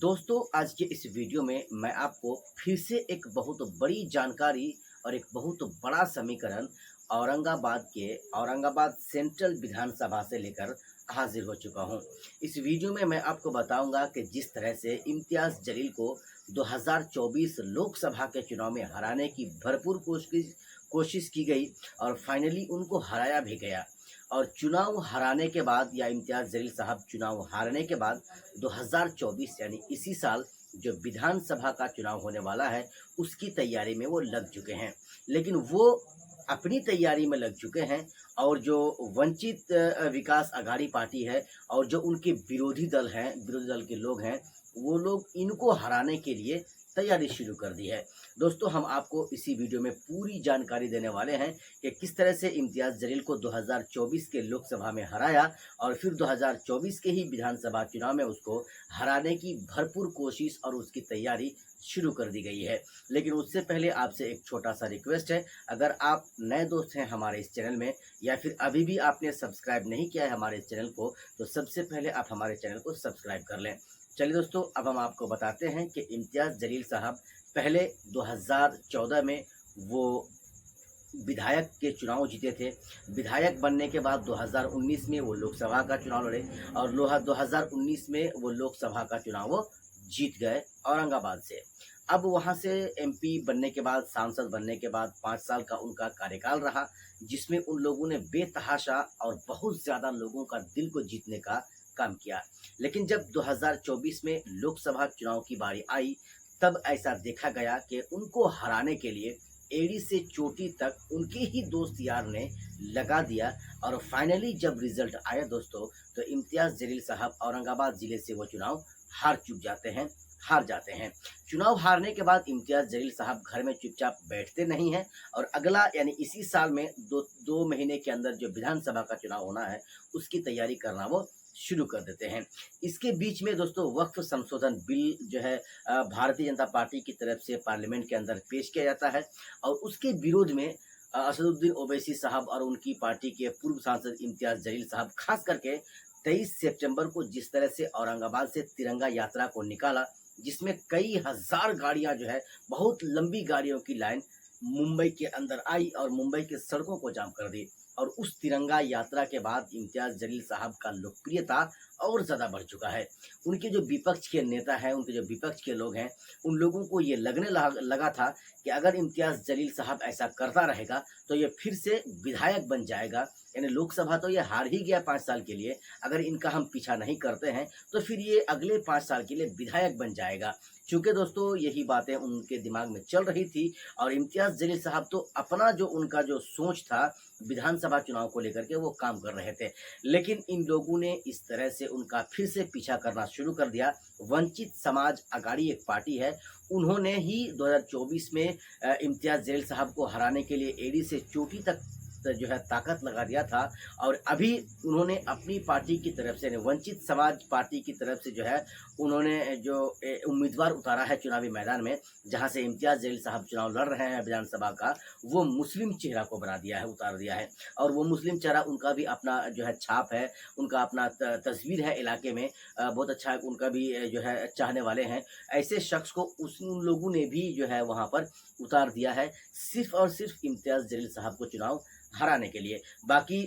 दोस्तों, आज के इस वीडियो में मैं आपको फिर से एक बहुत बड़ी जानकारी और एक बहुत बड़ा समीकरण औरंगाबाद सेंट्रल विधानसभा से लेकर हाजिर हो चुका हूं। इस वीडियो में मैं आपको बताऊंगा कि जिस तरह से इम्तियाज जलील को 2024 लोकसभा के चुनाव में हराने की भरपूर कोशिश की गई और फाइनली उनको हराया भी गया। और चुनाव हराने के बाद या इम्तियाज जलील साहब चुनाव हारने के बाद 2024 यानी इसी साल जो विधानसभा का चुनाव होने वाला है उसकी तैयारी में वो लग चुके हैं। लेकिन वो अपनी तैयारी में लग चुके हैं और जो वंचित विकास आघाड़ी पार्टी है और जो उनके विरोधी दल के लोग हैं, वो लोग इनको हराने के लिए तैयारी शुरू कर दी है। दोस्तों, हम आपको इसी वीडियो में पूरी जानकारी देने वाले हैं कि किस तरह से इम्तियाज जलील को 2024 के लोकसभा में हराया और फिर 2024 के ही विधानसभा चुनाव में उसको हराने की भरपूर कोशिश और उसकी तैयारी शुरू कर दी गई है। लेकिन उससे पहले आपसे एक छोटा सा रिक्वेस्ट है, अगर आप नए दोस्त हैं हमारे इस चैनल में या फिर अभी भी आपने सब्सक्राइब नहीं किया है हमारे इस चैनल को, तो सबसे पहले आप हमारे चैनल को सब्सक्राइब कर लें। चलिए दोस्तों, अब हम आपको बताते हैं कि इम्तियाज जलील साहब पहले 2014 में वो विधायक के चुनाव जीते थे। विधायक बनने के बाद 2019 में वो लोकसभा का चुनाव लड़े और 2019 में वो लोकसभा का चुनाव वो जीत गए औरंगाबाद से। अब वहाँ से एमपी बनने के बाद, सांसद बनने के बाद 5 साल का उनका कार्यकाल रहा, जिसमें उन लोगों ने बेतहाशा और बहुत ज़्यादा लोगों का दिल को जीतने का काम किया। लेकिन जब 2024 में लोकसभा चुनाव की बारी आई, तब ऐसा देखा गया कि उनको हराने के लिए एड़ी से चोटी तक उनके ही दोस्त यार ने लगा दिया। और फाइनली जब रिजल्ट आया दोस्तों, तो इम्तियाज जलील साहब औरंगाबाद जिले से वो चुनाव हार जाते हैं। चुनाव हारने के बाद इम्तियाज जलील साहब घर में चुपचाप बैठते नहीं हैं और अगला यानी इसी साल में दो महीने के अंदर जो विधानसभा का चुनाव होना है उसकी तैयारी करना वो शुरू कर देते हैं। इसके बीच में दोस्तों वक्फ संशोधन बिल जो है भारतीय जनता पार्टी की तरफ से पार्लियामेंट के अंदर पेश किया जाता है और उसके विरोध में असदुद्दीन ओवैसी साहब और उनकी पार्टी के पूर्व सांसद इम्तियाज जलील साहब खास करके 23 सितंबर को जिस तरह से औरंगाबाद से तिरंगा यात्रा को निकाला, जिसमें कई हजार गाड़ियां जो है, बहुत लंबी गाड़ियों की लाइन मुंबई के अंदर आई और मुंबई के सड़कों को जाम कर दी। और उस तिरंगा यात्रा के बाद इम्तियाज जलील साहब का लोकप्रियता और ज़्यादा बढ़ चुका है। उनके जो विपक्ष के नेता हैं, उनके जो विपक्ष के लोग हैं, उन लोगों को ये लगा था कि अगर इम्तियाज जलील साहब ऐसा करता रहेगा तो ये फिर से विधायक बन जाएगा, यानी लोकसभा तो ये हार ही गया 5 साल के लिए, अगर इनका हम पीछा नहीं करते हैं तो फिर ये अगले 5 साल के लिए विधायक बन जाएगा। चूँकि दोस्तों यही बातें उनके दिमाग में चल रही थी और इम्तियाज जलील साहब तो अपना जो उनका जो सोच था विधानसभा चुनाव को लेकर के वो काम कर रहे थे। लेकिन इन लोगों ने इस तरह से उनका फिर से पीछा करना शुरू कर दिया। वंचित समाज आघाड़ी एक पार्टी है, उन्होंने ही 2024 में इम्तियाज जलील साहब को हराने के लिए एड़ी से चोटी तक जो है ताकत लगा दिया था। और अभी उन्होंने अपनी पार्टी की तरफ से, वंचित समाज पार्टी की तरफ से जो है, उन्होंने जो उम्मीदवार उतारा है चुनावी मैदान में, जहां से इम्तियाज जलील साहब चुनाव लड़ रहे हैं विधानसभा का, वो मुस्लिम चेहरा को उतार दिया है। और वो मुस्लिम चेहरा उनका भी अपना जो है छाप है, उनका अपना तस्वीर है इलाके में, बहुत अच्छा उनका भी जो है चाहने वाले हैं। ऐसे शख्स को उन लोगों ने भी जो है वहाँ पर उतार दिया है, सिर्फ और सिर्फ इम्तियाज जलील साहब को चुनाव हराने के लिए। बाकी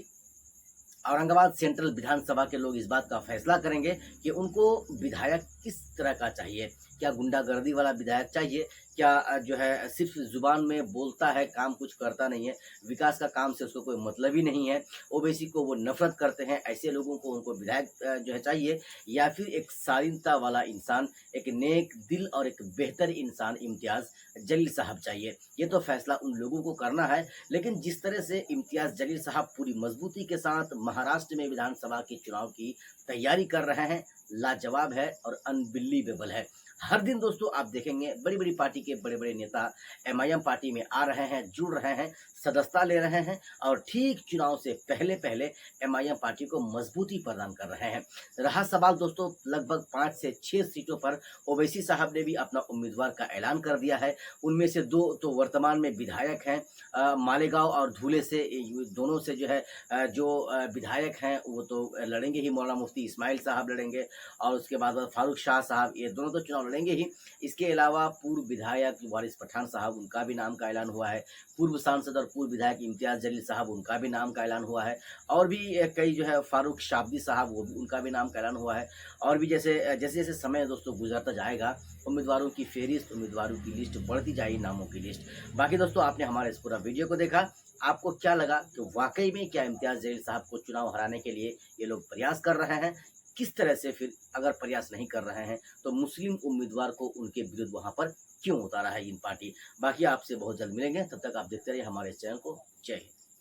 औरंगाबाद सेंट्रल विधानसभा के लोग इस बात का फैसला करेंगे कि उनको विधायक किस तरह का चाहिए। क्या गुंडागर्दी वाला विधायक चाहिए, क्या जो है सिर्फ जुबान में बोलता है, काम कुछ करता नहीं है, विकास का काम से उसको कोई मतलब ही नहीं है, ओवैसी को वो नफरत करते हैं, ऐसे लोगों को उनको विधायक जो है चाहिए, या फिर एक शालीनता वाला इंसान, एक नेक दिल और एक बेहतर इंसान इम्तियाज जलील साहब चाहिए। ये तो फैसला उन लोगों को करना है। लेकिन जिस तरह से इम्तियाज जलील साहब पूरी मजबूती के साथ महाराष्ट्र में विधानसभा के चुनाव की तैयारी कर रहे हैं, लाजवाब है और अनबिलीवेबल है। हर दिन दोस्तों आप देखेंगे बड़ी बड़ी पार्टी के बड़े बड़े नेता एमआईएम पार्टी में आ रहे हैं, जुड़ रहे हैं, सदस्यता ले रहे हैं और ठीक चुनाव से पहले पहले एमआईएम पार्टी को मजबूती प्रदान कर रहे हैं। रहा सवाल दोस्तों लगभग 5 से 6 सीटों पर ओवैसी साहब ने भी अपना उम्मीदवार का ऐलान कर दिया है। उनमें से 2 तो वर्तमान में विधायक हैं, मालेगांव और धूले से, दोनों से जो है विधायक हैं वो तो लड़ेंगे ही। मौलाना मुफ्ती इस्माइल साहब लड़ेंगे और उसके बाद फारूक शाह साहब, ये दोनों तो चुनाव लड़ेंगे ही। इसके अलावा पूर्व विधायक वारिस पठान साहब, उनका भी नाम का ऐलान हुआ है। पूर्व सांसद और पूर्व विधायक इम्तियाज़ जलील साहब, उनका भी नाम का ऐलान हुआ है। और भी कई जो है फारूक शाब्दी साहब, वो भी, उनका भी नाम का ऐलान हुआ है। और भी जैसे जैसे जैसे समय दोस्तों गुजरता जाएगा, उम्मीदवारों की फेहरिस्त, उम्मीदवारों की लिस्ट बढ़ती जाएगी, नामों की लिस्ट। बाकी दोस्तों आपने हमारे इस पूरा वीडियो को देखा, आपको क्या लगा कि वाकई में क्या इम्तियाज़ जलील साहब को चुनाव हराने के लिए ये लोग प्रयास कर रहे हैं? किस तरह से फिर अगर प्रयास नहीं कर रहे हैं तो मुस्लिम उम्मीदवार को उनके विरुद्ध वहां पर क्यों उतारा है इन पार्टी? बाकी आपसे बहुत जल्द मिलेंगे, तब तक आप देखते रहिए हमारे इस चैनल को। जय हिंद।